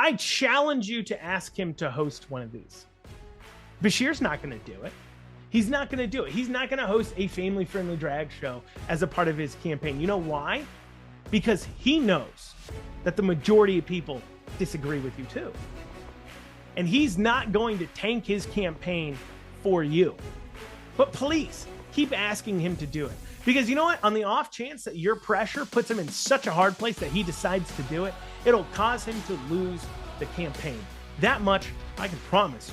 I challenge you to ask him to host one of these. Beshear's not going to do it. He's not going to do it. He's not going to host a family-friendly drag show as a part of his campaign. You know why? Because he knows that the majority of people disagree with you too. And he's not going to tank his campaign for you. But please, keep asking him to do it. Because you know what? On the off chance that your pressure puts him in such a hard place that he decides to do it, it'll cause him to lose the campaign. That much I can promise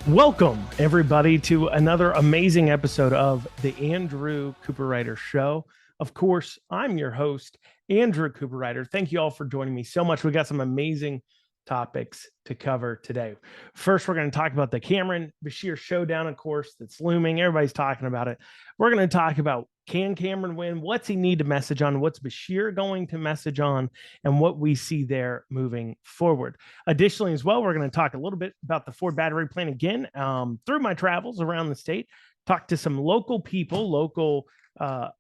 you. Welcome, everybody, to another amazing episode of the Andrew Cooperrider Show. Of course, I'm your host, Andrew Cooperrider. Thank you all for joining me so much. We got some amazing topics to cover today. First, we're going to talk about the Cameron Beshear showdown, of course, that's looming. Everybody's talking about it. We're going to talk about, can Cameron win? What's he need to message on? What's Beshear going to message on? And what we see there moving forward. Additionally, as well, we're going to talk a little bit about the Ford battery plant again through my travels around the state. Talk to some local people, local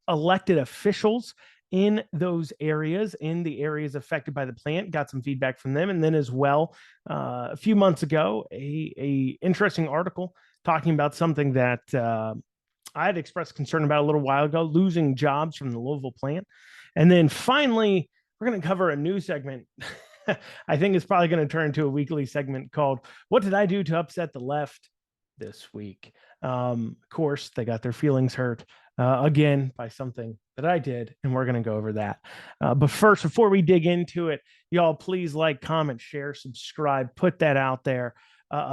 elected officials in those areas, in the areas affected by the plant. Got some feedback from them. And then as well, a few months ago, a interesting article talking about something that I had expressed concern about a little while ago, losing jobs from the Louisville plant. And then finally, we're going to cover a new segment. I think it's probably going to turn into a weekly segment called What Did I Do to Upset the Left This Week? Of course, they got their feelings hurt again by something that I did, and we're going to go over that. But first, before we dig into it, y'all please like, comment, share, subscribe, put that out there.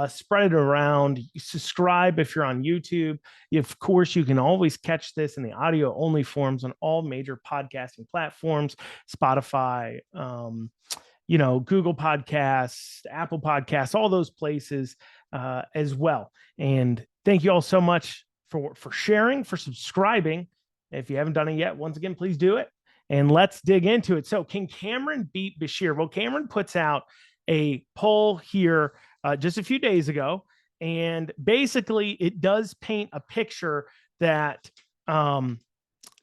Spread it around. Subscribe if you're on YouTube. Of course, you can always catch this in the audio only forms on all major podcasting platforms, Spotify, Google Podcasts, Apple Podcasts, all those places as well. And thank you all so much for sharing, for subscribing. If you haven't done it yet, once again, please do it. And let's dig into it. So can Cameron beat Beshear? Well, Cameron puts out a poll here just a few days ago. And basically, it does paint a picture that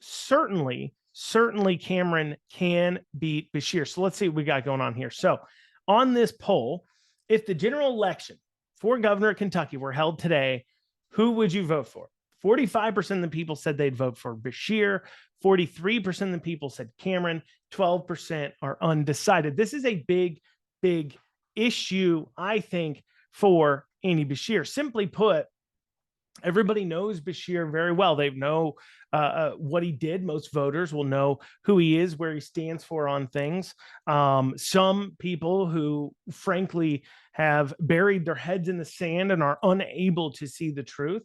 certainly Cameron can beat Beshear. So let's see what we got going on here. So on this poll, if the general election for governor of Kentucky were held today, who would you vote for? 45% of the people said they'd vote for Beshear. 43% of the people said Cameron. 12% are undecided. This is a big issue, I think, for Andy Beshear. Simply put, everybody knows Beshear very well. They know what he did. Most voters will know who he is, where he stands for on things. Some people who, frankly, have buried their heads in the sand and are unable to see the truth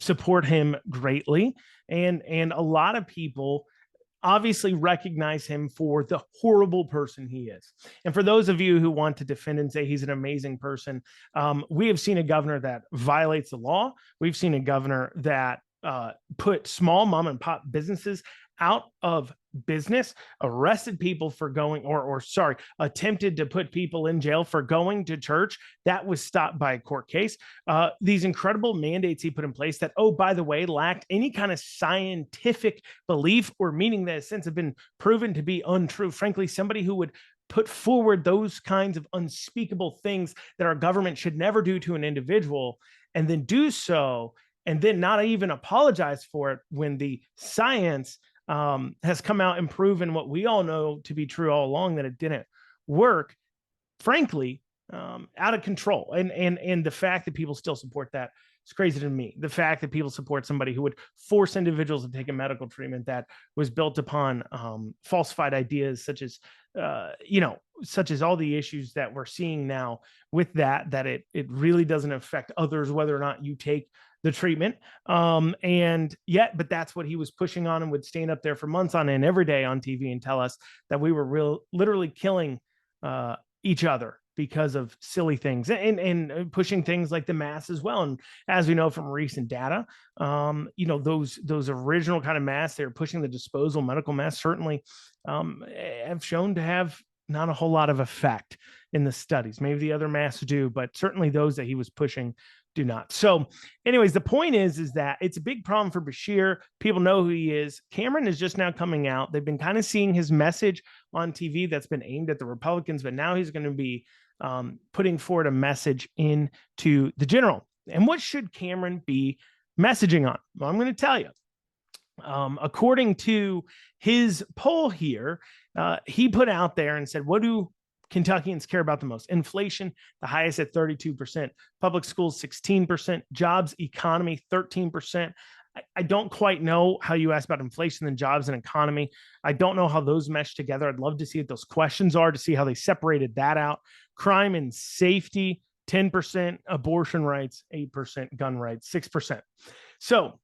support him greatly. And a lot of people obviously recognize him for the horrible person he is. And for those of you who want to defend and say he's an amazing person, we have seen a governor that violates the law. We've seen a governor that put small mom and pop businesses out of business, arrested people for going, attempted to put people in jail for going to church. That was stopped by a court case. These incredible mandates he put in place that, oh, by the way, lacked any kind of scientific belief or meaning that has since have been proven to be untrue. Frankly, somebody who would put forward those kinds of unspeakable things that our government should never do to an individual and then do so and then not even apologize for it when the science has come out and proven what we all know to be true all along, that it didn't work, frankly, out of control. And the fact that people still support that is crazy to me. The fact that people support somebody who would force individuals to take a medical treatment that was built upon falsified ideas, such as all the issues that we're seeing now with that it really doesn't affect others, whether or not you take the treatment. But that's what he was pushing on and would stand up there for months on end every day on TV and tell us that we were literally killing each other because of silly things and pushing things like the masks as well. And as we know from recent data, those original kind of masks, they're pushing the disposable medical masks certainly have shown to have not a whole lot of effect in the studies. Maybe the other masks do, but certainly those that he was pushing do not. So anyways, the point is that it's a big problem for Beshear. People know who he is. Cameron is just now coming out. They've been kind of seeing his message on TV that's been aimed at the Republicans, but now he's going to be putting forward a message into the general. And what should Cameron be messaging on? Well, I'm going to tell you. According to his poll here, he put out there and said, what do Kentuckians care about the most? Inflation, the highest at 32%, public schools, 16%, jobs, economy, 13%. I don't quite know how you ask about inflation and jobs and economy. I don't know how those mesh together. I'd love to see what those questions are, to see how they separated that out. Crime and safety, 10%, abortion rights, 8%, gun rights, 6%. So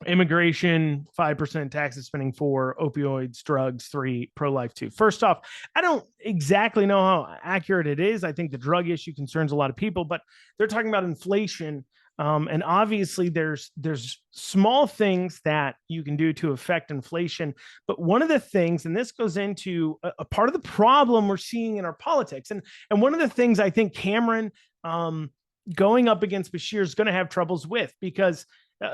immigration, 5%, taxes, spending 4%, opioids, drugs, 3%, pro-life 2%. First off, I don't exactly know how accurate it is. I think the drug issue concerns a lot of people, but they're talking about inflation. And obviously there's small things that you can do to affect inflation. But one of the things, and this goes into a part of the problem we're seeing in our politics. And one of the things I think Cameron going up against Beshear is going to have troubles with, because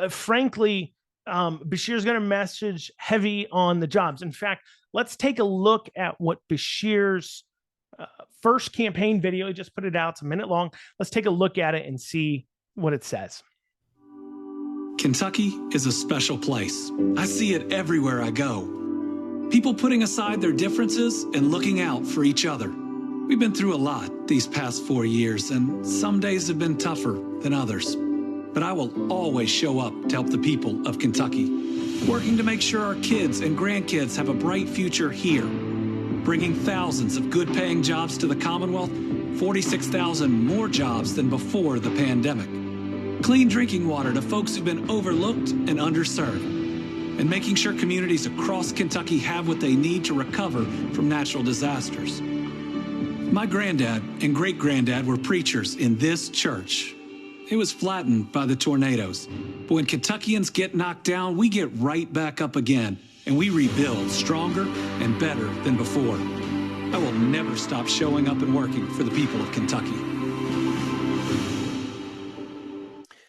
frankly, Beshear is going to message heavy on the jobs. In fact, let's take a look at what Beshear's first campaign video, he just put it out, it's a minute long. Let's take a look at it and see what it says. Kentucky is a special place. I see it everywhere I go. People putting aside their differences and looking out for each other. We've been through a lot these past 4 years, and some days have been tougher than others. But I will always show up to help the people of Kentucky, working to make sure our kids and grandkids have a bright future here, bringing thousands of good-paying jobs to the Commonwealth, 46,000 more jobs than before the pandemic, clean drinking water to folks who've been overlooked and underserved, and making sure communities across Kentucky have what they need to recover from natural disasters. My granddad and great-granddad were preachers in this church. It was flattened by the tornadoes. But when Kentuckians get knocked down, we get right back up again, and we rebuild stronger and better than before. I will never stop showing up and working for the people of Kentucky.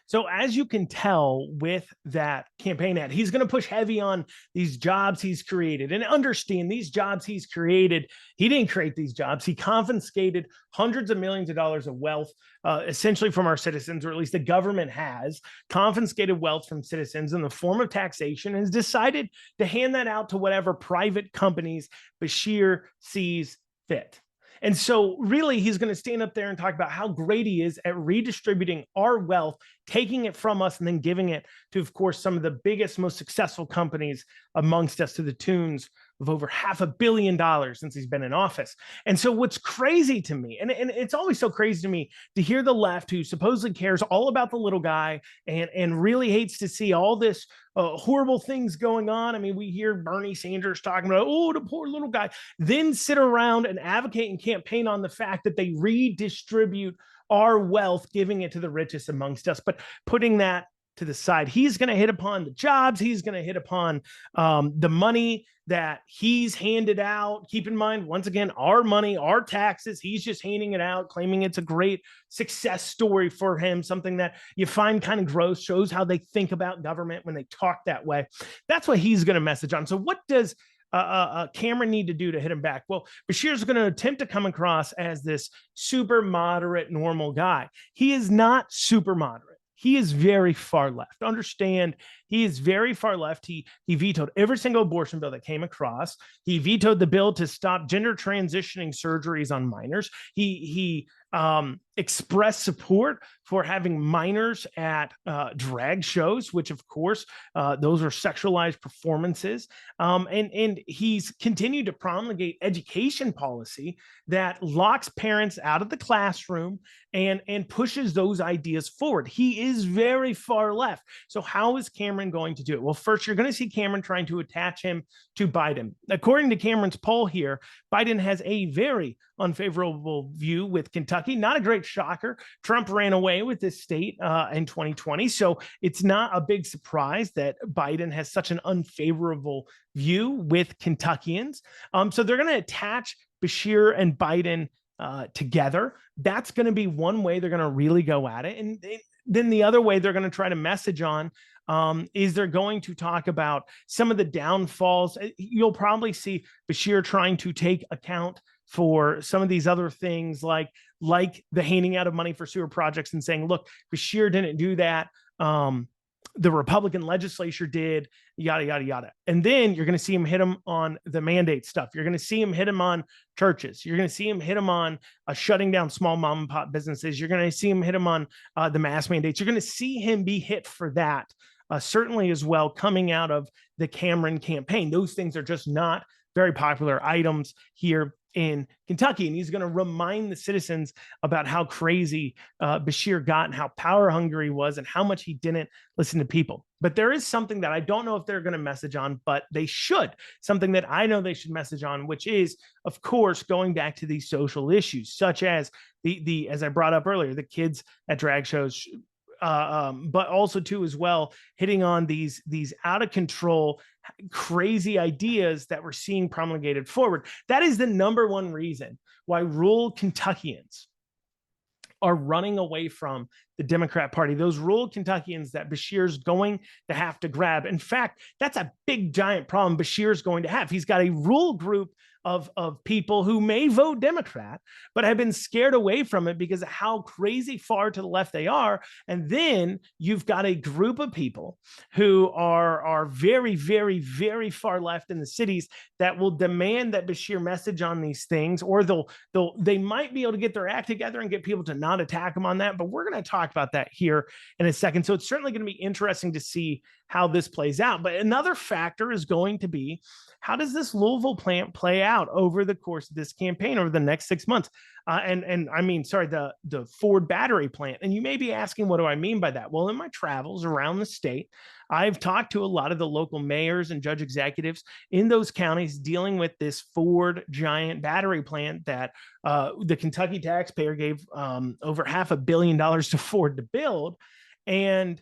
So as you can tell with that campaign ad, he's going to push heavy on these jobs he's created. And understand, these jobs he's created, he didn't create these jobs. He confiscated hundreds of millions of dollars of wealth, essentially from our citizens, or at least the government has confiscated wealth from citizens in the form of taxation, and has decided to hand that out to whatever private companies Beshear sees fit. And so really, he's going to stand up there and talk about how great he is at redistributing our wealth, taking it from us and then giving it to, of course, some of the biggest, most successful companies amongst us, to the tunes of over $500 million since he's been in office. And so what's crazy to me, and it's always so crazy to me to hear the left, who supposedly cares all about the little guy and really hates to see all this horrible things going on. I mean, we hear Bernie Sanders talking about, oh, the poor little guy, then sit around and advocate and campaign on the fact that they redistribute our wealth, giving it to the richest amongst us. But putting that to the side, he's going to hit upon the jobs. He's going to hit upon the money that he's handed out. Keep in mind, once again, our money, our taxes, he's just handing it out, claiming it's a great success story for him, something that you find kind of gross, shows how they think about government when they talk that way. That's what he's going to message on. So what does Cameron need to do to hit him back? Well, Beshear's going to attempt to come across as this super moderate, normal guy. He is not super moderate. He is very far left. Understand, he is very far left. He vetoed every single abortion bill that came across. He vetoed the bill to stop gender transitioning surgeries on minors. He expressed support for having minors at drag shows, which of course, those are sexualized performances. And he's continued to promulgate education policy that locks parents out of the classroom and pushes those ideas forward. He is very far left. So how is Cameron going to do it? Well, first, you're going to see Cameron trying to attach him to Biden. According to Cameron's poll here, Biden has a very unfavorable view with Kentucky. Not a great shocker. Trump ran away with this state in 2020. So it's not a big surprise that Biden has such an unfavorable view with Kentuckians. So they're going to attach Beshear and Biden together. That's going to be one way they're going to really go at it. And then the other way they're going to try to message on is they're going to talk about some of the downfalls. You'll probably see Beshear trying to take account for some of these other things like the handing out of money for sewer projects and saying, look, Beshear didn't do that. The Republican legislature did, yada, yada, yada. And then you're going to see him hit him on the mandate stuff. You're going to see him hit him on churches. You're going to see him hit him on shutting down small mom and pop businesses. You're going to see him hit him on the mask mandates. You're going to see him be hit for that, certainly as well, coming out of the Cameron campaign. Those things are just not very popular items here in Kentucky. And he's going to remind the citizens about how crazy Beshear got and how power hungry he was and how much he didn't listen to people. But there is something that I don't know if they're going to message on, but they should. Something that I know they should message on, which is, of course, going back to these social issues, such as the as I brought up earlier, the kids at drag shows, but also too as well hitting on these out of control, crazy ideas that we're seeing promulgated forward. That is the number one reason why rural Kentuckians are running away from the Democrat Party. Those rural Kentuckians that Beshear's going to have to grab. In fact, that's a big, giant problem Beshear's going to have. He's got a rural group of people who may vote Democrat, but have been scared away from it because of how crazy far to the left they are. And then you've got a group of people who are very, very, very far left in the cities that will demand that Beshear message on these things, or they might be able to get their act together and get people to not attack them on that. But we're going to talk about that here in a second. So it's certainly going to be interesting to see how this plays out. But another factor is going to be, how does this Louisville plant play out over the course of this campaign over the next 6 months? The Ford battery plant. And you may be asking, what do I mean by that? Well, in my travels around the state, I've talked to a lot of the local mayors and judge executives in those counties dealing with this Ford giant battery plant that the Kentucky taxpayer gave over $500 million to Ford to build. $410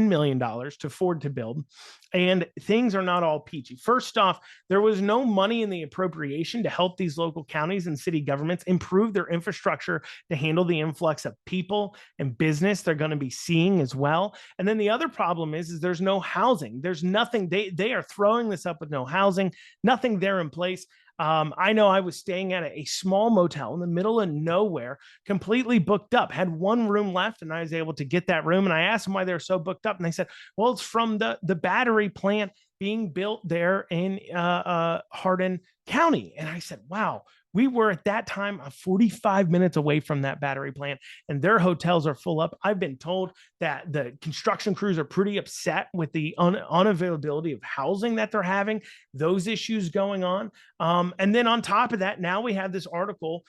million to Ford to build. And things are not all peachy. First off, there was no money in the appropriation to help these local counties and city governments improve their infrastructure to handle the influx of people and business they're going to be seeing as well. And then the other problem is there's no housing. There's nothing. They are throwing this up with no housing, nothing there in place. I know I was staying at a small motel in the middle of nowhere, completely booked up, had one room left, and I was able to get that room. And I asked them why they were so booked up. And they said, well, it's from the battery plant being built there in Hardin County. And I said, wow, we were at that time 45 minutes away from that battery plant, and their hotels are full up. I've been told that the construction crews are pretty upset with the unavailability of housing that they're having, those issues going on. And then on top of that, now we have this article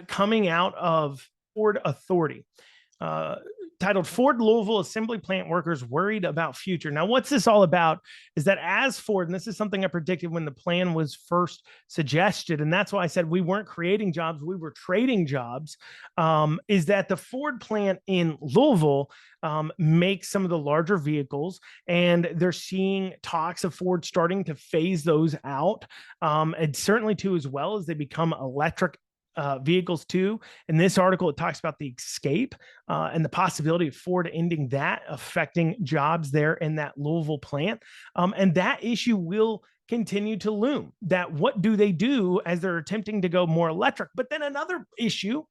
coming out of Ford Authority. Titled Ford Louisville Assembly Plant Workers Worried About Future. Now, what's this all about is that as Ford, and this is something I predicted when the plan was first suggested, and that's why I said we weren't creating jobs, we were trading jobs, is that the Ford plant in Louisville makes some of the larger vehicles, and they're seeing talks of Ford starting to phase those out. And certainly too, as well as they become electric vehicles too. In this article, it talks about the Escape and the possibility of Ford ending that, affecting jobs there in that Louisville plant. And that issue will continue to loom. That what do they do as they're attempting to go more electric? But then another issue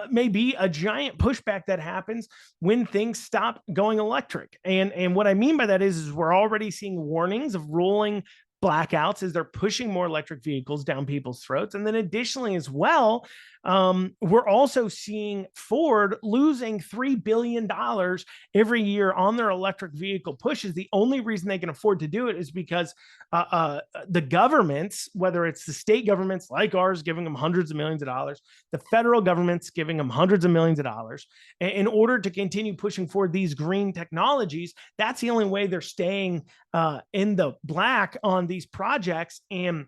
may be a giant pushback that happens when things stop going electric. And what I mean by that is we're already seeing warnings of rolling blackouts as they're pushing more electric vehicles down people's throats. And then additionally as well, we're also seeing Ford losing $3 billion every year on their electric vehicle pushes. The only reason they can afford to do it is because the governments, whether it's the state governments like ours, giving them hundreds of millions of dollars, the federal government's giving them hundreds of millions of dollars in order to continue pushing forward these green technologies. That's the only way they're staying in the black on these projects. And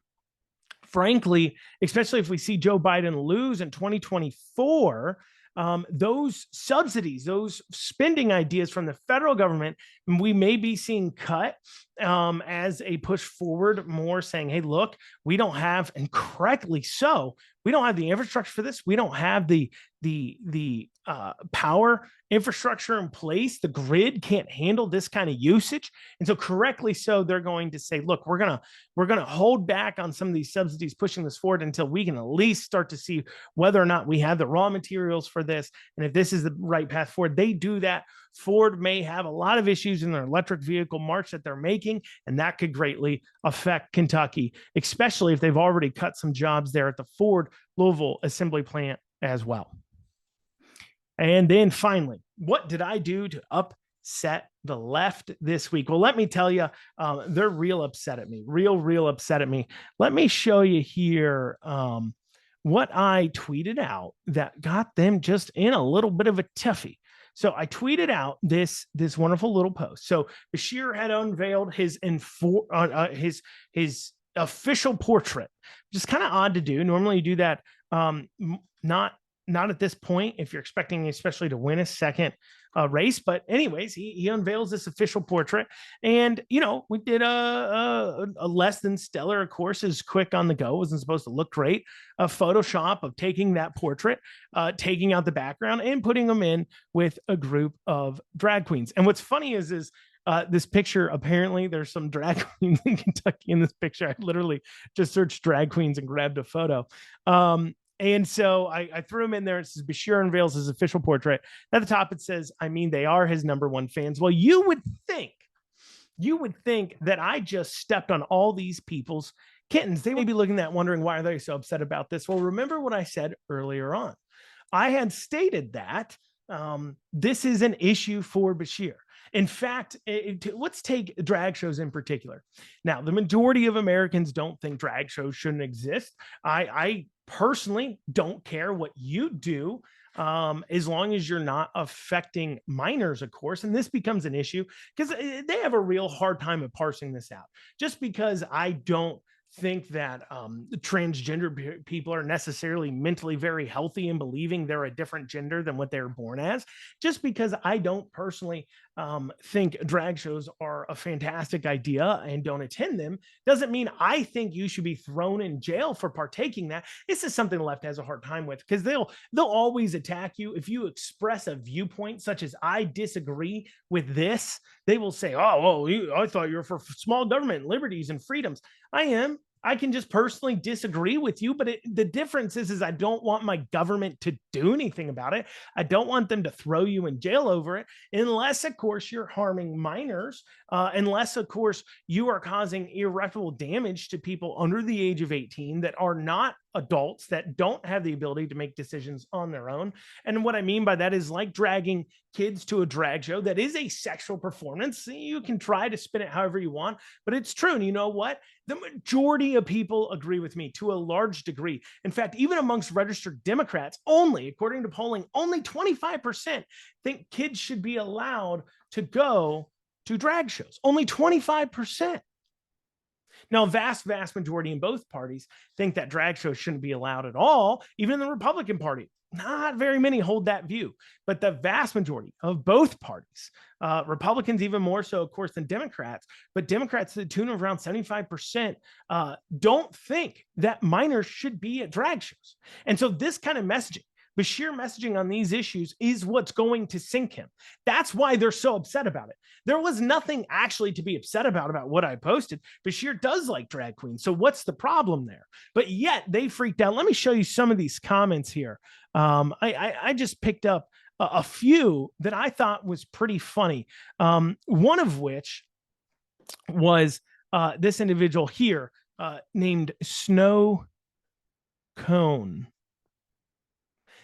frankly, especially if we see Joe Biden lose in 2024, those subsidies, those spending ideas from the federal government, we may be seeing cut as a push forward, more saying, hey, look, we don't have, and correctly so, we don't have the infrastructure for this. We don't have the power infrastructure in place. The grid can't handle this kind of usage. And so correctly so, they're going to say, look, we're going to hold back on some of these subsidies, pushing this forward until we can at least start to see whether or not we have the raw materials for this. And if this is the right path forward, they do that. Ford may have a lot of issues in their electric vehicle march that they're making, and that could greatly affect Kentucky, especially if they've already cut some jobs there at the Ford Louisville assembly plant as well. And then finally, what did I do to upset the left this week? Well, let me tell you, they're real upset at me, real upset at me. Let me show you here what I tweeted out that got them just in a little bit of a tiffy. So I tweeted out this wonderful little post. So Beshear had unveiled his official portrait, which is kind of odd to do. Normally you do that not at this point if you're expecting especially to win a second race. But anyways, he unveils this official portrait, and we did a less than stellar, of course, is quick on the go. It wasn't supposed to look great. A Photoshop of taking that portrait, taking out the background and putting them in with a group of drag queens. And what's funny is this picture, apparently there's some drag queens in Kentucky in this picture. I literally just searched drag queens and grabbed a photo. And so I threw him in there. It says Beshear unveils his official portrait. At the top, it says, I mean, they are his #1 fans. Well, you would think that I just stepped on all these people's kittens. They may be looking at that, wondering, why are they so upset about this? Well, remember what I said earlier on. I had stated that this is an issue for Beshear. In fact, let's take drag shows in particular. Now, the majority of Americans don't think drag shows shouldn't exist. I personally don't care what you do, as long as you're not affecting minors, of course. And this becomes an issue because they have a real hard time of parsing this out. Just because I don't think that transgender people are necessarily mentally very healthy in believing they're a different gender than what they were born as, just because I don't personally think drag shows are a fantastic idea and don't attend them, doesn't mean I think you should be thrown in jail for partaking that. This is something the left has a hard time with, because they'll always attack you if you express a viewpoint such as, I disagree with this. They will say, oh, well, I thought you were for small government liberties and freedoms. I am. I can just personally disagree with you, but the difference is I don't want my government to do anything about it. I don't want them to throw you in jail over it, unless, of course, you're harming minors, unless, of course, you are causing irreparable damage to people under the age of 18 that are not adults, that don't have the ability to make decisions on their own. And what I mean by that is like dragging kids to a drag show that is a sexual performance. You can try to spin it however you want, but it's true. And you know what? The majority of people agree with me to a large degree. In fact, even amongst registered Democrats, only, according to polling, only 25% think kids should be allowed to go to drag shows. Only 25%. Now, vast majority in both parties think that drag shows shouldn't be allowed at all. Even in the Republican Party, not very many hold that view, but the vast majority of both parties, Republicans even more so, of course, than Democrats, but Democrats to the tune of around 75%, don't think that minors should be at drag shows. And so this kind of messaging, Beshear messaging on these issues, is what's going to sink him. That's why they're so upset about it. There was nothing actually to be upset about what I posted. Beshear does like drag queens. So what's the problem there? But yet they freaked out. Let me show you some of these comments here. I just picked up a few that I thought was pretty funny. One of which was this individual here named Snow Cone.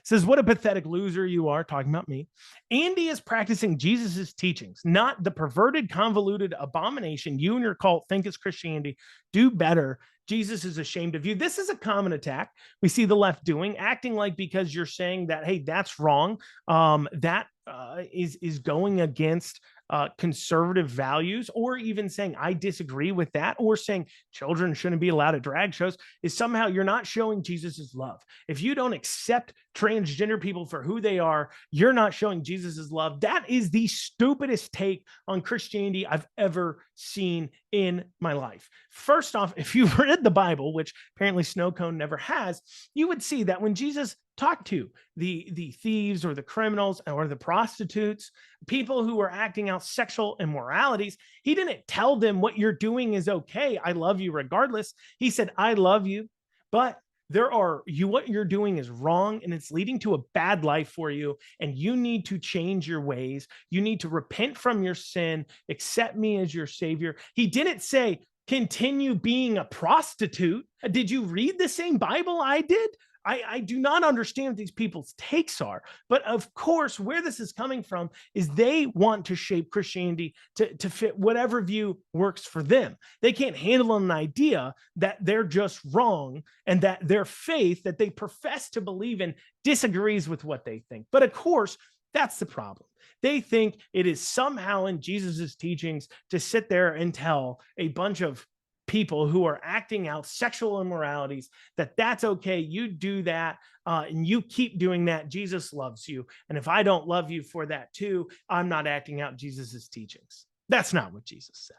Says, what a pathetic loser you are, talking about me. Andy is practicing Jesus's teachings, not the perverted, convoluted abomination you and your cult think is Christianity. Do better. Jesus is ashamed of you. This is a common attack we see the left doing, acting like because you're saying that, hey, that's wrong, that is going against conservative values, or even saying I disagree with that, or saying children shouldn't be allowed at drag shows, is somehow you're not showing Jesus's love. If you don't accept transgender people for who they are. You're not showing Jesus's love. That is the stupidest take on Christianity I've ever seen in my life. First off, if you've read the Bible, which apparently Snow Cone never has, you would see that when Jesus talked to the thieves or the criminals or the prostitutes, people who were acting out sexual immoralities, he didn't tell them what you're doing is okay. I love you regardless. He said, I love you, but what you're doing is wrong and it's leading to a bad life for you. And you need to change your ways. You need to repent from your sin, accept me as your savior. He didn't say, continue being a prostitute. Did you read the same Bible I did? I do not understand what these people's takes are. But of course, where this is coming from is they want to shape Christianity to fit whatever view works for them. They can't handle an idea that they're just wrong and that their faith that they profess to believe in disagrees with what they think. But of course, that's the problem. They think it is somehow in Jesus's teachings to sit there and tell a bunch of people who are acting out sexual immoralities that's okay. You do that and you keep doing that. Jesus loves you. And if I don't love you for that too, I'm not acting out Jesus's teachings. That's not what Jesus said.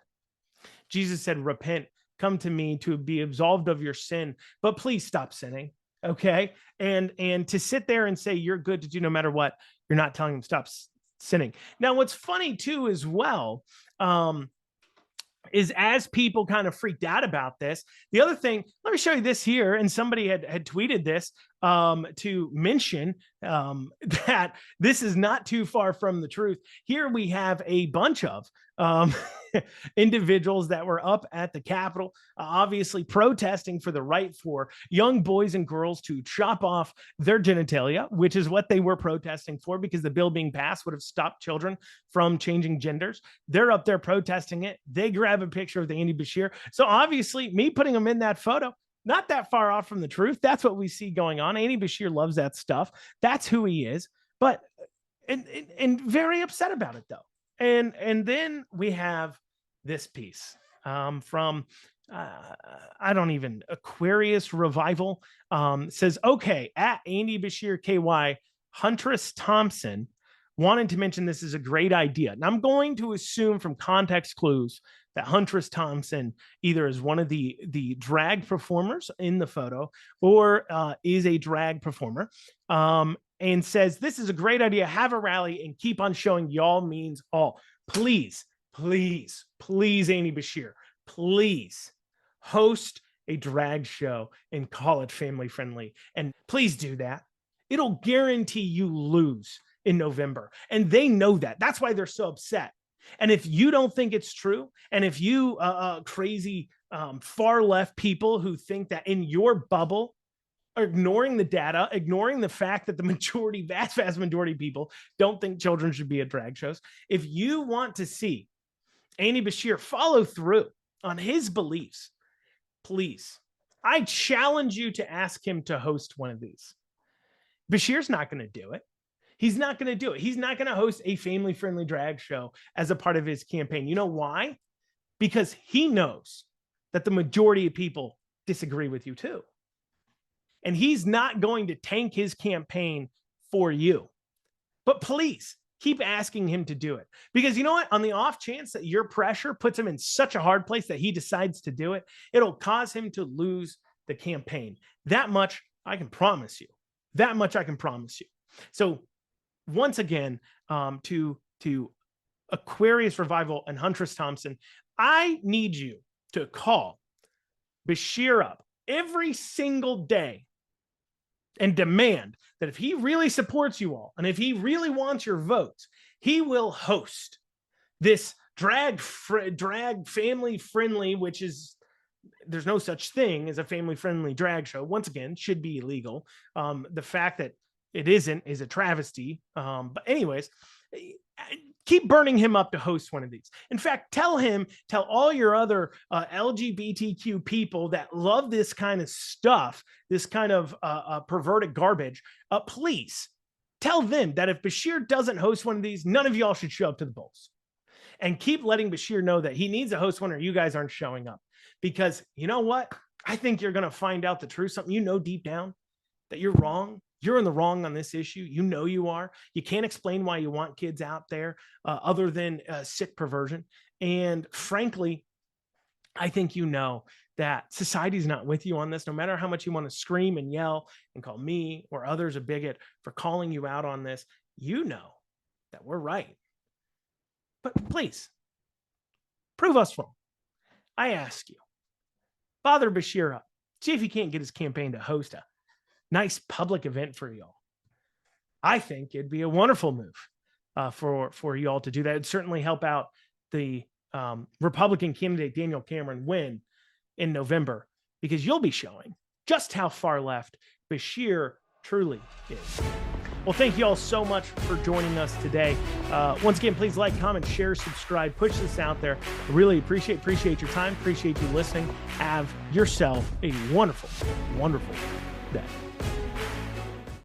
Jesus said, repent, come to me to be absolved of your sin, but please stop sinning. Okay. And to sit there and say you're good to do no matter what, you're not telling them stop sinning. Now, what's funny too, as well, is as people kind of freaked out about this, the other thing, let me show you this here. And somebody had tweeted this to mention that this is not too far from the truth. Here we have a bunch of individuals that were up at the Capitol, obviously protesting for the right for young boys and girls to chop off their genitalia, which is what they were protesting for, because the bill being passed would have stopped children from changing genders. They're up there protesting it. They grab a picture of Andy Beshear. So obviously, me putting them in that photo, not that far off from the truth. That's what we see going on. Andy Beshear loves that stuff. That's who he is. But and very upset about it though. And then we have this piece from I don't even Aquarius Revival says, okay, at Andy Beshear KY, Huntress Thompson wanted to mention this is a great idea. And I'm going to assume from context clues that Huntress Thompson either is one of the drag performers in the photo or is a drag performer, and says, this is a great idea. Have a rally and keep on showing y'all means all. Please, please, please, Andy Beshear, please host a drag show and call it family friendly. And please do that. It'll guarantee you lose in November. And they know that. That's why they're so upset. And if you don't think it's true, and if you crazy far left people who think that in your bubble, ignoring the data, ignoring the fact that the majority, vast majority of people don't think children should be at drag shows, if you want to see Andy Beshear follow through on his beliefs, please, I challenge you to ask him to host one of these. Beshear's not going to do it. He's not going to do it. He's not going to host a family-friendly drag show as a part of his campaign. You know why? Because he knows that the majority of people disagree with you too. And he's not going to tank his campaign for you. But please keep asking him to do it. Because you know what? On the off chance that your pressure puts him in such a hard place that he decides to do it, it'll cause him to lose the campaign. That much I can promise you. That much I can promise you. So once again, to Aquarius Revival and Huntress Thompson, I need you to call Beshear up every single day and demand that if he really supports you all and if he really wants your votes, he will host this drag family friendly, which is, there's no such thing as a family friendly drag show. Once again, should be illegal. The fact that it isn't is a travesty. But anyways, keep burning him up to host one of these. In fact, tell all your other LGBTQ people that love this kind of stuff, this kind of perverted garbage, please tell them that if Beshear doesn't host one of these, none of y'all should show up to the polls. And keep letting Beshear know that he needs to host one or you guys aren't showing up. Because you know what? I think you're going to find out the truth, something you know deep down. that you're wrong. You're in the wrong on this issue. You know you are. You can't explain why you want kids out there other than sick perversion. And frankly, I think you know that society's not with you on this, no matter how much you want to scream and yell and call me or others a bigot for calling you out on this. You know that we're right. But please, prove us wrong. I ask you, bother Beshear up. See if you can't get his campaign to host a nice public event for y'all. I think it'd be a wonderful move for you all to do that. It'd certainly help out the Republican candidate Daniel Cameron win in November, because you'll be showing just how far left Beshear truly is. Well, thank you all so much for joining us today. Once again, please like, comment, share, subscribe, push this out there. I really appreciate your time. Appreciate you listening. Have yourself a wonderful, wonderful day.